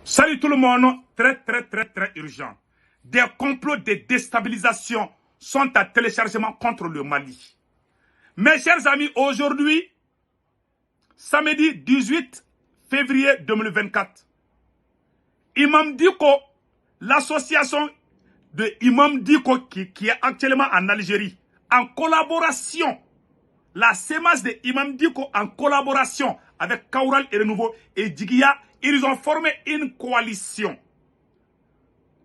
Salut tout le monde, très urgent. Des complots de déstabilisation sont à téléchargement contre le Mali. Mes chers amis, aujourd'hui, samedi 18 février 2024, Imam Dicko, l'association de Imam Dicko qui est actuellement en Algérie, en collaboration, la sémence de Imam Dicko en collaboration avec Kaural et Renouveau et Djigia, ils ont formé une coalition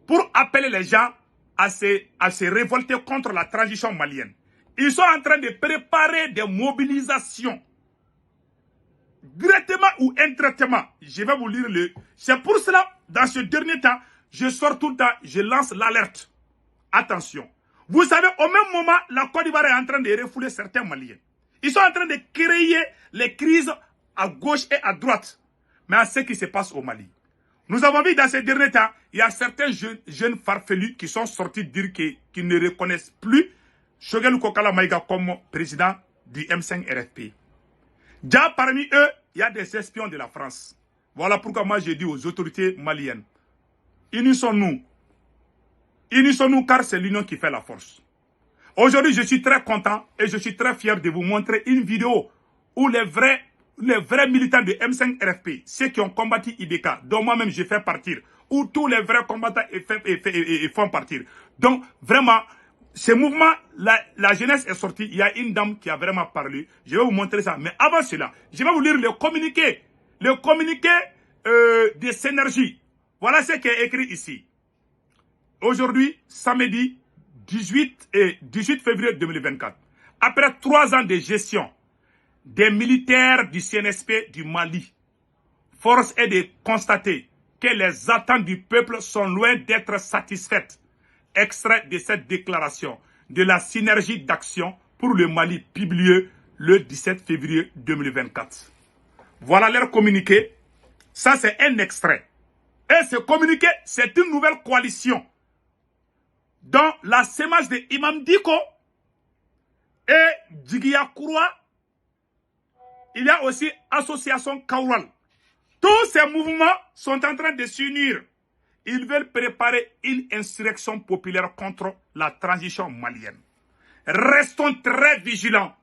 pour appeler les gens à se révolter contre la transition malienne. Ils sont en train de préparer des mobilisations. Directement ou indirectement, je vais vous lire le... C'est pour cela, dans ce dernier temps, je sors tout le temps, je lance l'alerte. Attention. Vous savez, au même moment, la Côte d'Ivoire est en train de refouler certains Maliens. Ils sont en train de créer les crises à gauche et à droite. Mais à ce qui se passe au Mali. Nous avons vu dans ces derniers temps, il y a certains jeunes farfelus qui sont sortis dire qu'ils ne reconnaissent plus Choguel Kokala Maïga comme président du M5 RFP. Déjà parmi eux, il y a des espions de la France. Voilà pourquoi moi j'ai dit aux autorités maliennes, unissons-nous. Unissons-nous car c'est l'union qui fait la force. Aujourd'hui, je suis très content et je suis très fier de vous montrer une vidéo où les vrais militants de M5 RFP, ceux qui ont combattu IBK, dont moi-même je fais partir, où tous les vrais combattants font partir. Donc, vraiment, ce mouvement, la jeunesse est sortie, il y a une dame qui a vraiment parlé, je vais vous montrer ça. Mais avant cela, je vais vous lire le communiqué des synergies. Voilà ce qui est écrit ici. Aujourd'hui, samedi 18 février 2024, après 3 ans de gestion des militaires du CNSP du Mali, force est de constater que les attentes du peuple sont loin d'être satisfaites. Extrait de cette déclaration de la synergie d'action pour le Mali publiée le 17 février 2024. Voilà leur communiqué. Ça, c'est un extrait. Et ce communiqué, c'est une nouvelle coalition dans la sémence de Imam Dicko et Djigia Kouroua. Il y a aussi Association Kaural. Tous ces mouvements sont en train de s'unir. Ils veulent préparer une insurrection populaire contre la transition malienne. Restons très vigilants.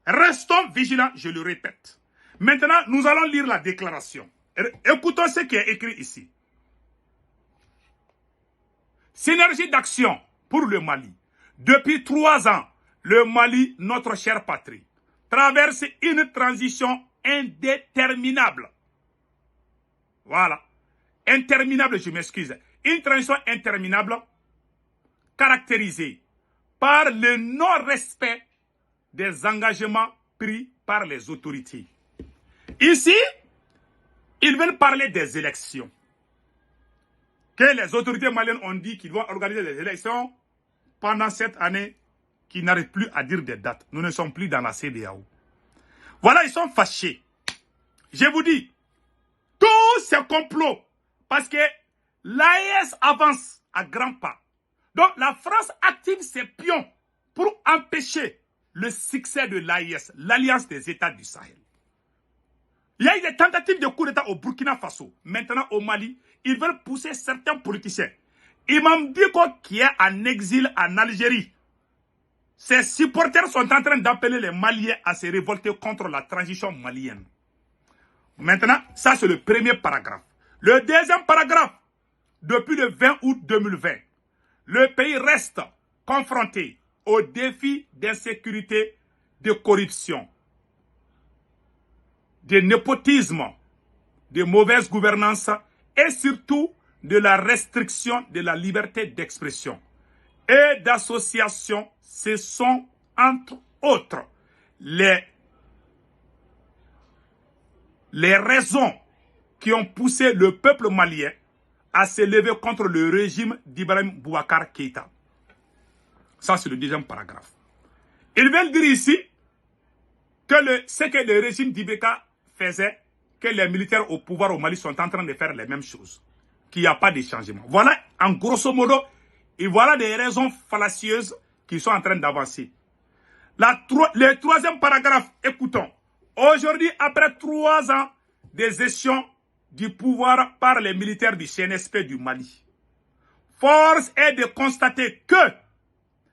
Restons vigilants, je le répète. Maintenant, nous allons lire la déclaration. Écoutons ce qui est écrit ici. Synergie d'action pour le Mali. Depuis 3 ans, le Mali, notre chère patrie, traverse une transition indéterminable. Voilà. Interminable, je m'excuse. Une transition interminable caractérisée par le non-respect des engagements pris par les autorités. Ici, ils veulent parler des élections. Que les autorités maliennes ont dit qu'ils vont organiser des élections pendant cette année, qui n'arrivent plus à dire des dates. Nous ne sommes plus dans la CEDEAO. Voilà, ils sont fâchés. Je vous dis, tous ces complots, parce que l'AES avance à grands pas. Donc la France active ses pions pour empêcher le succès de l'AES, l'Alliance des États du Sahel. Il y a eu des tentatives de coup d'État au Burkina Faso. Maintenant au Mali, ils veulent pousser certains politiciens. Imam Dicko qui est en exil en Algérie. Ses supporters sont en train d'appeler les Maliens à se révolter contre la transition malienne. Maintenant, ça c'est le premier paragraphe. Le deuxième paragraphe, depuis le 20 août 2020, le pays reste confronté aux défis d'insécurité, de corruption, de népotisme, de mauvaise gouvernance et surtout de la restriction de la liberté d'expression et d'association. Ce sont, entre autres, les raisons qui ont poussé le peuple malien à se lever contre le régime d'Ibrahim Boubacar Keïta. Ça, c'est le deuxième paragraphe. Ils veulent dire ici que ce que le régime d'IBK faisait, que les militaires au pouvoir au Mali sont en train de faire les mêmes choses, qu'il n'y a pas de changement. Voilà, en grosso modo, et voilà des raisons fallacieuses qui sont en train d'avancer. Le troisième paragraphe, écoutons. Aujourd'hui, après 3 ans de gestion du pouvoir par les militaires du CNSP du Mali. Force est de constater que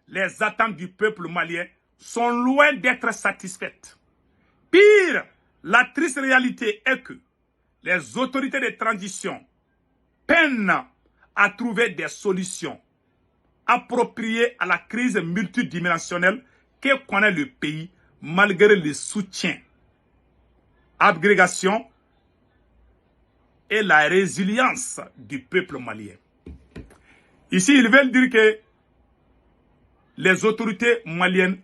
les attentes du peuple malien sont loin d'être satisfaites. Pire, la triste réalité est que les autorités de transition peinent à trouver des solutions appropriées à la crise multidimensionnelle que connaît le pays malgré le soutien, agrégation et la résilience du peuple malien. Ici, ils veulent dire que les autorités maliennes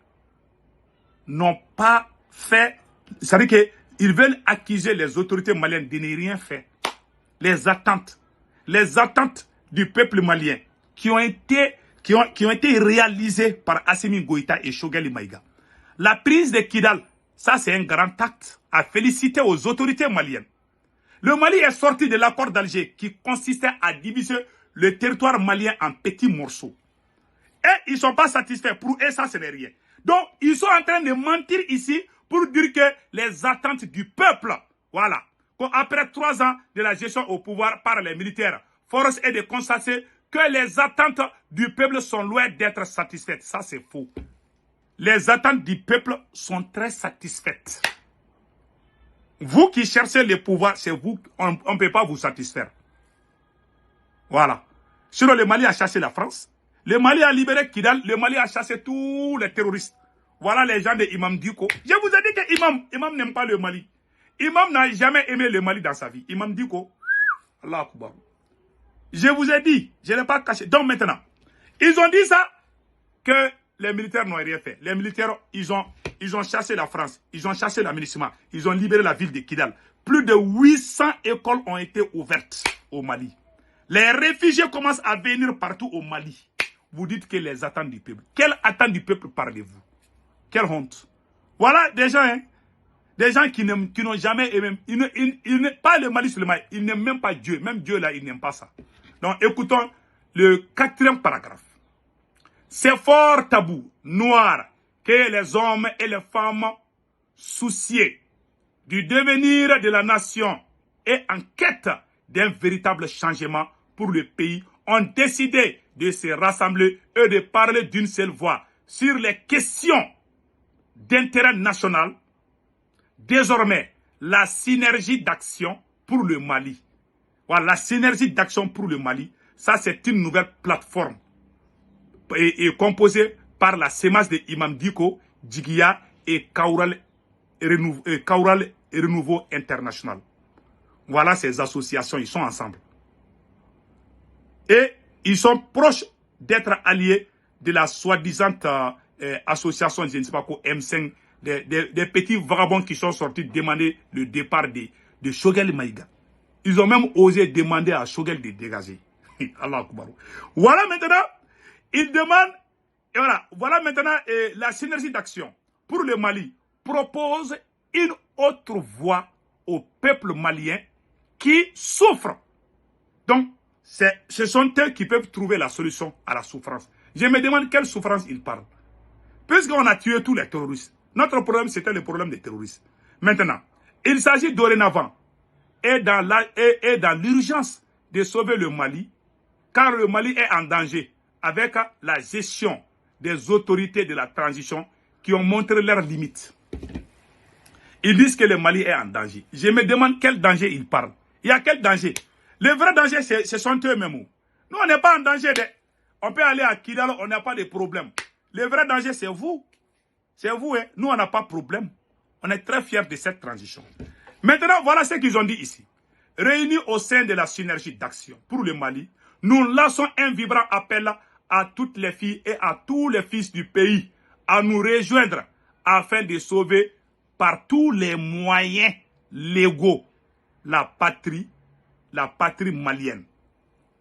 n'ont pas fait, c'est-à-dire qu'ils veulent accuser les autorités maliennes de ne rien faire. Les attentes du peuple malien qui ont été réalisées par Assimi Goïta et Choguel Maïga. La prise de Kidal, ça c'est un grand acte à féliciter aux autorités maliennes. Le Mali est sorti de l'accord d'Alger qui consistait à diviser le territoire malien en petits morceaux. Et ils ne sont pas satisfaits. Pour eux, ça, ce n'est rien. Donc, ils sont en train de mentir ici pour dire que les attentes du peuple, voilà, qu'après 3 ans de la gestion au pouvoir par les militaires, force est de constater que les attentes du peuple sont loin d'être satisfaites. Ça, c'est faux. Les attentes du peuple sont très satisfaites. Vous qui cherchez le pouvoir, c'est vous, on ne peut pas vous satisfaire. Voilà. Sinon, le Mali a chassé la France. Le Mali a libéré Kidal. Le Mali a chassé tous les terroristes. Voilà les gens de Imam Diko. Je vous ai dit que Imam n'aime pas le Mali. Imam n'a jamais aimé le Mali dans sa vie. Imam Diko. Allah Akbar. Je vous ai dit, je n'ai pas caché. Donc maintenant, ils ont dit ça, que les militaires n'ont rien fait. Les militaires, ils ont chassé la France. Ils ont chassé l'aménagement. Ils ont libéré la ville de Kidal. Plus de 800 écoles ont été ouvertes au Mali. Les réfugiés commencent à venir partout au Mali. Vous dites que les attentes du peuple. Quelle attente du peuple parlez-vous? Quelle honte. Voilà des gens qui n'ont jamais aimé. Pas le Mali seulement. Ils n'aiment même pas Dieu. Même Dieu là, il n'aime pas ça. Donc écoutons le 4e paragraphe. C'est fort tabou, noir, que les hommes et les femmes souciés du devenir de la nation et en quête d'un véritable changement pour le pays ont décidé de se rassembler et de parler d'une seule voix sur les questions d'intérêt national. Désormais, la synergie d'action pour le Mali. Voilà, la synergie d'action pour le Mali, ça c'est une nouvelle plateforme et composée par la CEMAS de Imam Diko, Djigia et Kaural Renouveau International. Voilà ces associations, ils sont ensemble. Et ils sont proches d'être alliés de la soi-disant association, je ne sais pas quoi, M5, des petits vagabonds qui sont sortis demander le départ de Choguel Maïga. Ils ont même osé demander à Choguel de dégager. Allah Akbar. Voilà maintenant, ils demandent, et voilà maintenant la synergie d'action pour le Mali propose une autre voie au peuple malien qui souffre. Donc, ce sont eux qui peuvent trouver la solution à la souffrance. Je me demande quelle souffrance ils parlent. Puisqu'on a tué tous les terroristes, notre problème c'était le problème des terroristes. Maintenant, il s'agit dorénavant et dans l'urgence de sauver le Mali, car le Mali est en danger avec la gestion des autorités de la transition qui ont montré leurs limites. Ils disent que le Mali est en danger. Je me demande quel danger ils parlent. Il y a quel danger? Le vrai danger, ce sont eux-mêmes. Nous, on n'est pas en danger. On peut aller à Kidal, on n'a pas de problème. Le vrai danger, c'est vous. C'est vous. Hein? Nous, on n'a pas de problème. On est très fiers de cette transition. Maintenant, voilà ce qu'ils ont dit ici. Réunis au sein de la synergie d'action pour le Mali, nous lançons un vibrant appel à toutes les filles et à tous les fils du pays à nous rejoindre afin de sauver par tous les moyens légaux la patrie malienne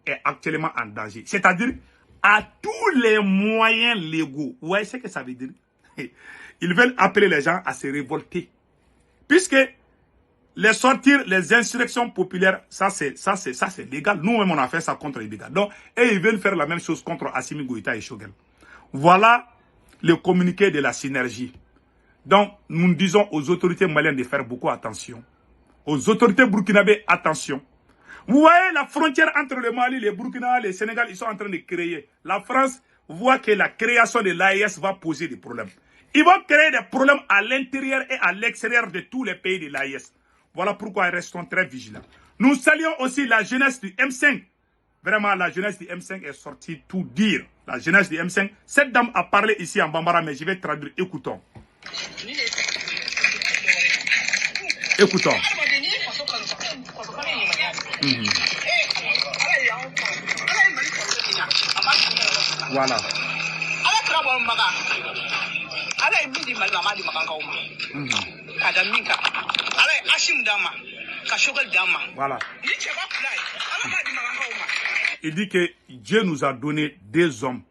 est actuellement en danger. C'est-à-dire à tous les moyens légaux. Vous voyez ce que ça veut dire? Ils veulent appeler les gens à se révolter. Puisque les insurrections populaires, ça c'est légal. Nous-mêmes, on a fait ça contre les dégâts. Donc, et ils veulent faire la même chose contre Assimi Goïta et Choguel. Voilà le communiqué de la synergie. Donc, nous disons aux autorités maliennes de faire beaucoup attention. Aux autorités burkinabées, attention. Vous voyez la frontière entre le Mali, le Burkina, le Sénégal, ils sont en train de créer. La France voit que la création de l'AES va poser des problèmes. Ils vont créer des problèmes à l'intérieur et à l'extérieur de tous les pays de l'AES. Voilà pourquoi ils restons très vigilants. Nous saluons aussi la jeunesse du M5. Vraiment, la jeunesse du M5 est sortie tout dire. La jeunesse du M5. Cette dame a parlé ici en Bambara, mais je vais traduire. Écoutons. Écoutons. Voilà. Voilà. Il dit que Dieu nous a donné des hommes.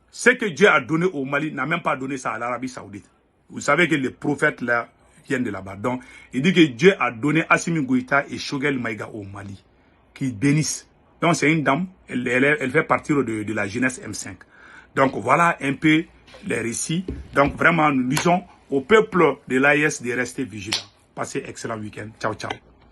Ce que Dieu a donné au Mali n'a même pas donné ça à l'Arabie Saoudite. Vous savez que les prophètes là viennent de là-bas. Donc, il dit que Dieu a donné Assimi Goïta et Choguel Maïga au Mali, qui bénissent. Donc, c'est une dame, elle fait partie de la jeunesse M5. Donc, voilà un peu les récits. Donc, vraiment, nous disons au peuple de l'AES de rester vigilant. Passez excellent week-end. Ciao, ciao.